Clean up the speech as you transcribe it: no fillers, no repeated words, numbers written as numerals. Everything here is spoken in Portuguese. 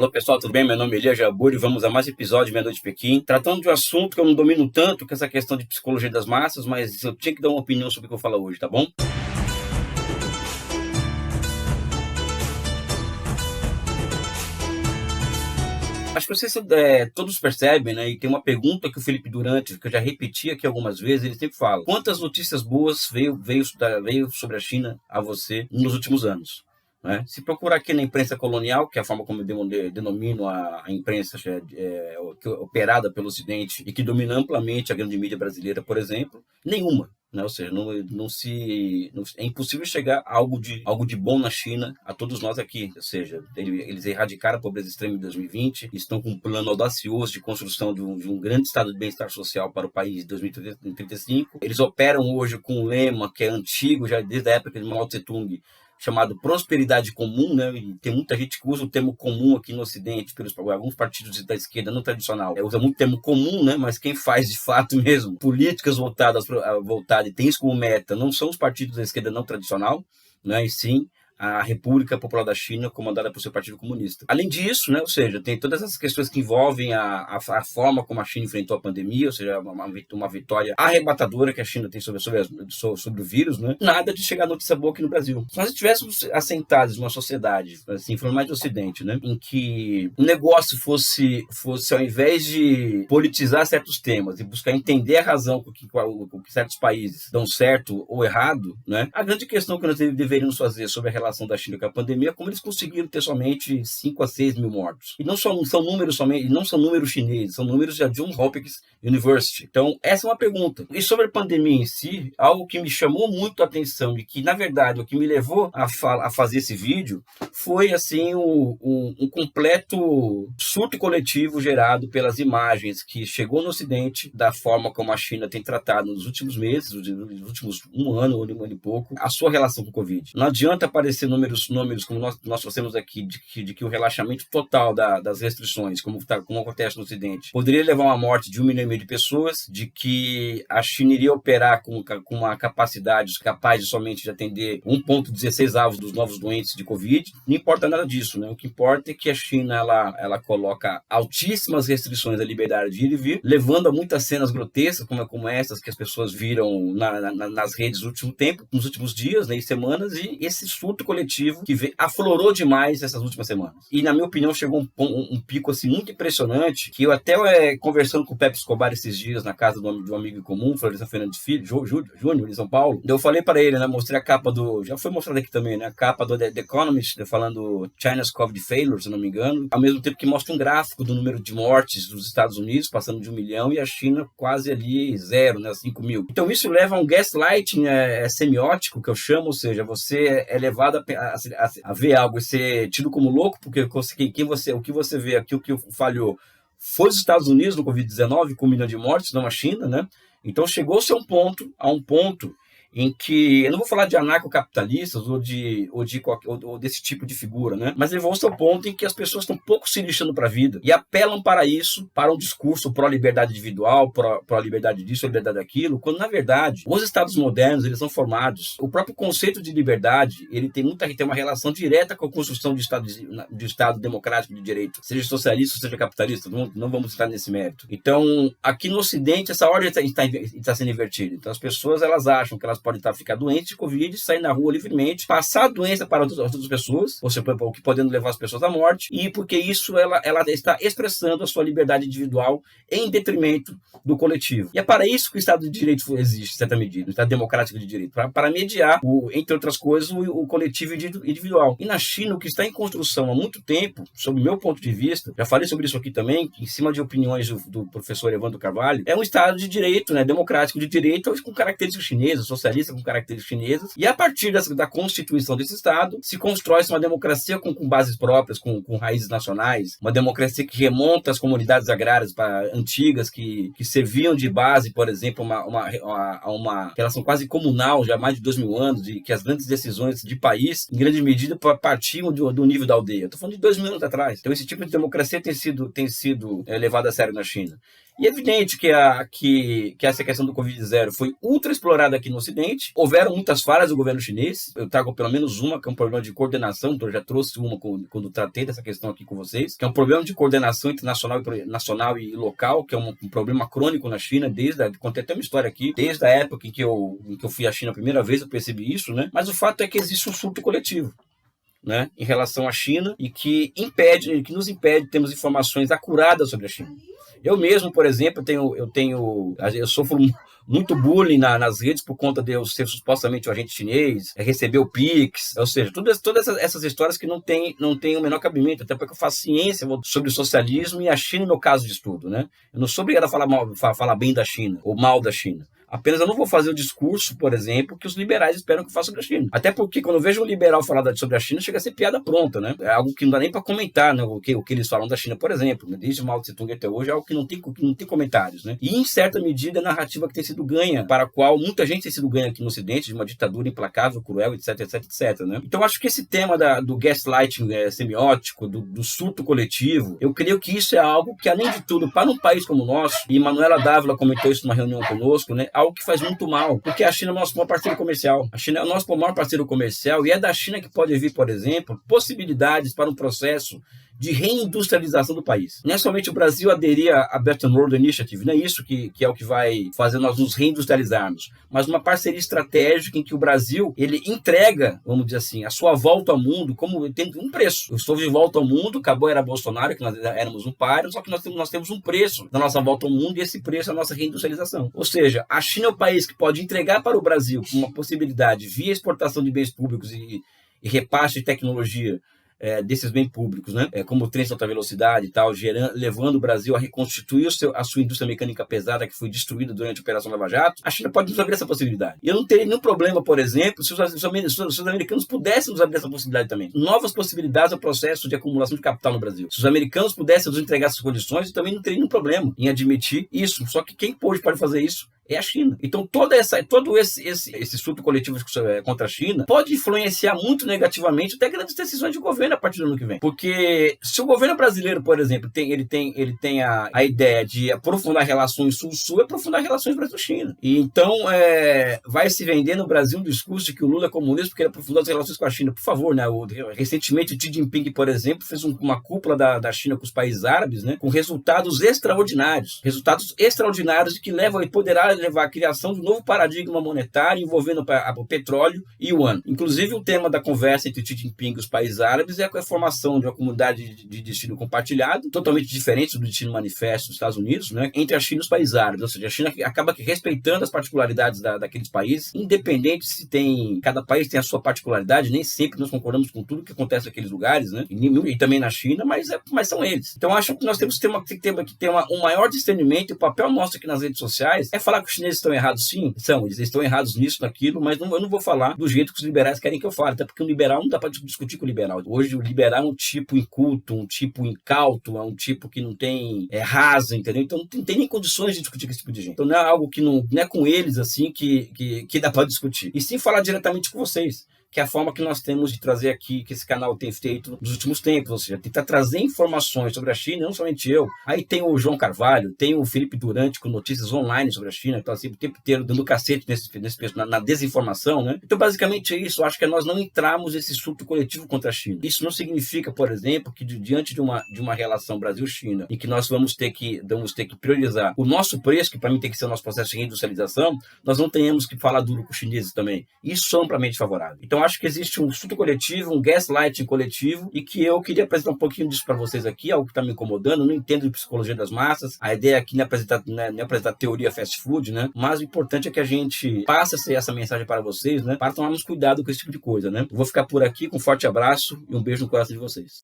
Alô pessoal, tudo bem? Meu nome é Elia Jabur e vamos a mais um episódio de Meia Noite de Pequim, tratando de um assunto que eu não domino tanto, que é essa questão de psicologia das massas, mas eu tinha que dar uma opinião sobre o que eu vou falar hoje, tá bom? Acho que vocês todos percebem, né? E tem uma pergunta que o Felipe Durante, que eu já repeti aqui algumas vezes, ele sempre fala: quantas notícias boas veio sobre a China a você nos últimos anos? Né? Se procurar aqui na imprensa colonial, que é a forma como eu denomino a imprensa operada pelo Ocidente e que domina amplamente a grande mídia brasileira, por exemplo, nenhuma. Né? Ou seja, é impossível chegar a algo de bom na China a todos nós aqui. Ou seja, eles erradicaram a pobreza extrema em 2020, estão com um plano audacioso de construção de um grande estado de bem-estar social para o país em 2035. Eles operam hoje com um lema que é antigo, já desde a época de Mao Tse-tung, chamado prosperidade comum, né? E tem muita gente que usa o termo comum aqui no Ocidente, alguns partidos da esquerda não tradicional, usa muito o termo comum, né? Mas quem faz de fato mesmo políticas voltadas e tem isso como meta, não são os partidos da esquerda não tradicional, né? E sim a República Popular da China, comandada por seu Partido Comunista. Além disso, né, ou seja, tem todas essas questões que envolvem a forma como a China enfrentou a pandemia, ou seja, uma vitória arrebatadora que a China tem sobre o vírus, né? Nada de chegar notícia boa aqui no Brasil. Se nós estivéssemos assentados numa sociedade, assim, falando mais do Ocidente, né, em que o negócio fosse ao invés de politizar certos temas e buscar entender a razão com que certos países dão certo ou errado, né, a grande questão que nós deveríamos fazer sobre a relação da China com a pandemia, como eles conseguiram ter somente 5 a 6 mil mortos. E não são números chineses, são números da Johns Hopkins University. Então, essa é uma pergunta. E sobre a pandemia em si, algo que me chamou muito a atenção e que, na verdade, o que me levou a fazer esse vídeo foi, assim, um completo surto coletivo gerado pelas imagens que chegou no Ocidente, da forma como a China tem tratado nos últimos meses, nos últimos um ano e pouco, a sua relação com o Covid. Não adianta aparecer números como nós trouxemos aqui, de que o relaxamento total das restrições, como acontece no Ocidente, poderia levar a uma morte de 1,5 milhão de pessoas, de que a China iria operar com uma capacidade capaz de somente de atender 1,16 avos dos novos doentes de Covid. Não importa nada disso, né? O que importa é que a China ela coloca altíssimas restrições à liberdade de ir e vir, levando a muitas cenas grotescas, como essas que as pessoas viram nas redes nos últimos dias, né, e semanas, e esse surto coletivo que aflorou demais essas últimas semanas. E, na minha opinião, chegou um pico assim, muito impressionante, que eu até, conversando com o Pepe Escobar esses dias, na casa de um amigo em comum, Florestan Fernandes Filho, Júnior, em São Paulo, eu falei para ele, né, mostrei a capa já foi mostrado aqui também, né, a capa do The Economist, falando China's COVID Failure, se não me engano, ao mesmo tempo que mostra um gráfico do número de mortes dos Estados Unidos, passando de 1 milhão, e a China quase ali 0, né, 5 mil. Então, isso leva a um gaslighting semiótico, que eu chamo, ou seja, você é levado a ver algo e ser tido como louco, porque o que você vê aqui, o que falhou, foi os Estados Unidos no Covid-19, com 1 milhão de mortes, não a China, né? Então chegou-se a um ponto em que, eu não vou falar de anarcocapitalistas ou desse tipo de figura, né? Mas levou-se ao ponto em que as pessoas estão pouco se lixando para a vida e apelam para isso, para um discurso pró-liberdade individual, pró-liberdade disso, liberdade daquilo, quando, na verdade, os estados modernos, eles são formados, o próprio conceito de liberdade, ele tem uma relação direta com a construção de estado democrático de direito, seja socialista, seja capitalista, não vamos estar nesse mérito. Então, aqui no Ocidente, essa ordem está sendo invertida. Então, as pessoas, elas acham que elas podem ficar doentes de Covid, sair na rua livremente, passar a doença para outras pessoas, ou seja, o que podendo levar as pessoas à morte, e porque isso ela está expressando a sua liberdade individual em detrimento do coletivo. E é para isso que o Estado de Direito existe, em certa medida, o Estado democrático de direito, para mediar, entre outras coisas, o coletivo individual. E na China, o que está em construção há muito tempo, sob o meu ponto de vista, já falei sobre isso aqui também, em cima de opiniões do professor Evandro Carvalho, é um Estado de Direito, né, democrático de direito, com características chinesas, socialistas com características chinesas, e a partir da constituição desse Estado, se constrói uma democracia com bases próprias, com raízes nacionais, uma democracia que remonta às comunidades agrárias antigas, que serviam de base, por exemplo, a uma relação quase comunal, já há mais de 2.000 anos, e que as grandes decisões de país, em grande medida, partiam do nível da aldeia. Estou falando de 2.000 anos atrás. Então, esse tipo de democracia tem sido levado a sério na China. E é evidente que essa questão do Covid-0 foi ultra explorada aqui no Ocidente. Houveram muitas falhas do governo chinês. Eu trago pelo menos uma, que é um problema de coordenação. Então eu já trouxe uma quando tratei dessa questão aqui com vocês, que é um problema de coordenação internacional nacional e local, que é um problema crônico na China. Contei até uma história aqui, desde a época em que eu fui à China a primeira vez, eu percebi isso, né? Mas o fato é que existe um surto coletivo, né, em relação à China, e que nos impede de termos informações acuradas sobre a China. Eu mesmo, por exemplo, eu sofro muito bullying nas redes por conta de eu ser supostamente um agente chinês, receber o Pix, ou seja, todas essas histórias que não tem o menor cabimento, até porque eu faço ciência sobre o socialismo e a China, no meu caso de estudo, né? Eu não sou obrigado a falar bem da China, ou mal da China. Apenas eu não vou fazer o discurso, por exemplo, que os liberais esperam que eu faça sobre a China. Até porque quando eu vejo um liberal falar sobre a China, chega a ser piada pronta, né? É algo que não dá nem para comentar, né? O que eles falam da China, por exemplo, né? Desde Mao Tse Tung até hoje, é algo que não tem comentários, né? E, em certa medida, a narrativa que tem sido ganha, para a qual muita gente tem sido ganha aqui no Ocidente, de uma ditadura implacável, cruel, etc, etc, etc, né? Então, acho que esse tema do gaslighting semiótico, do surto coletivo, eu creio que isso é algo que, além de tudo, para um país como o nosso, e Manuela Dávila comentou isso numa reunião conosco, né? Algo que faz muito mal, porque a China é o nosso maior parceiro comercial. A China é o nosso maior parceiro comercial e é da China que pode vir, por exemplo, possibilidades para um processo de reindustrialização do país. Não é somente o Brasil aderir à Belt and Road Initiative, não é isso que é o que vai fazer nós nos reindustrializarmos, mas uma parceria estratégica em que o Brasil, ele entrega, vamos dizer assim, a sua volta ao mundo como tendo um preço. Eu estou de volta ao mundo, acabou a era Bolsonaro, que nós éramos um páreo, só que nós temos um preço da nossa volta ao mundo e esse preço é a nossa reindustrialização. Ou seja, a China é o país que pode entregar para o Brasil uma possibilidade via exportação de bens públicos e repasse de tecnologia desses bens públicos, né? Como o trem de alta velocidade e tal, levando o Brasil a reconstituir a sua indústria mecânica pesada que foi destruída durante a Operação Lava Jato. A China pode nos abrir essa possibilidade. E eu não teria nenhum problema, por exemplo, se os americanos pudessem nos abrir essa possibilidade também. Novas possibilidades ao processo de acumulação de capital no Brasil. Se os americanos pudessem nos entregar essas condições, eu também não teria nenhum problema em admitir isso. Só que quem pode fazer isso é a China. Então, todo esse surto coletivo contra a China pode influenciar muito negativamente até grandes decisões de governo a partir do ano que vem. Porque se o governo brasileiro, por exemplo, ele tem a ideia de aprofundar relações Sul-Sul, é aprofundar relações Brasil-China. E então, vai se vender no Brasil um discurso de que o Lula é comunista porque ele aprofundou as relações com a China. Por favor, né? Recentemente, o Xi Jinping, por exemplo, fez uma cúpula da China com os países árabes, né? Com resultados extraordinários. Resultados extraordinários que poderá levar à criação de um novo paradigma monetário envolvendo o petróleo e o yuan. Inclusive, o tema da conversa entre Xi Jinping e os países árabes é a formação de uma comunidade de destino compartilhado, totalmente diferente do destino manifesto dos Estados Unidos, né, entre a China e os países árabes. Ou seja, a China acaba respeitando as particularidades daqueles países, independente se cada país tem a sua particularidade, nem sempre nós concordamos com tudo que acontece naqueles lugares, né, e também na China, mas são eles. Então, acho que nós temos que ter um maior discernimento, e o papel nosso aqui nas redes sociais é falar que os chineses estão errados, sim, eles estão errados nisso, naquilo, mas eu não vou falar do jeito que os liberais querem que eu fale, até porque o liberal não dá para discutir com o liberal. Hoje, o liberal é um tipo inculto, um tipo incauto, é um tipo que não tem raso, entendeu? Então, não tem nem condições de discutir com esse tipo de gente. Então, não é algo que não é com eles, assim, que dá para discutir. E sim falar diretamente com vocês, que é a forma que nós temos de trazer aqui, que esse canal tem feito nos últimos tempos, ou seja, tentar trazer informações sobre a China, não somente eu. Aí tem o João Carvalho, tem o Felipe Durante com notícias online sobre a China, que está sempre o tempo inteiro dando cacete na desinformação, né? Então, basicamente é isso. Eu acho que nós não entramos nesse surto coletivo contra a China. Isso não significa, por exemplo, que diante de uma relação Brasil-China, em que nós vamos ter que priorizar o nosso preço, que para mim tem que ser o nosso processo de reindustrialização, nós não tenhamos que falar duro com os chineses também. Isso é amplamente favorável. Então, acho que existe um surto coletivo, um gaslighting coletivo, e que eu queria apresentar um pouquinho disso para vocês aqui, algo que está me incomodando. Eu não entendo de psicologia das massas. A ideia aqui não é apresentar teoria fast food, né? Mas o importante é que a gente passe essa mensagem para vocês, né? Para tomarmos cuidado com esse tipo de coisa, né? Eu vou ficar por aqui com um forte abraço e um beijo no coração de vocês.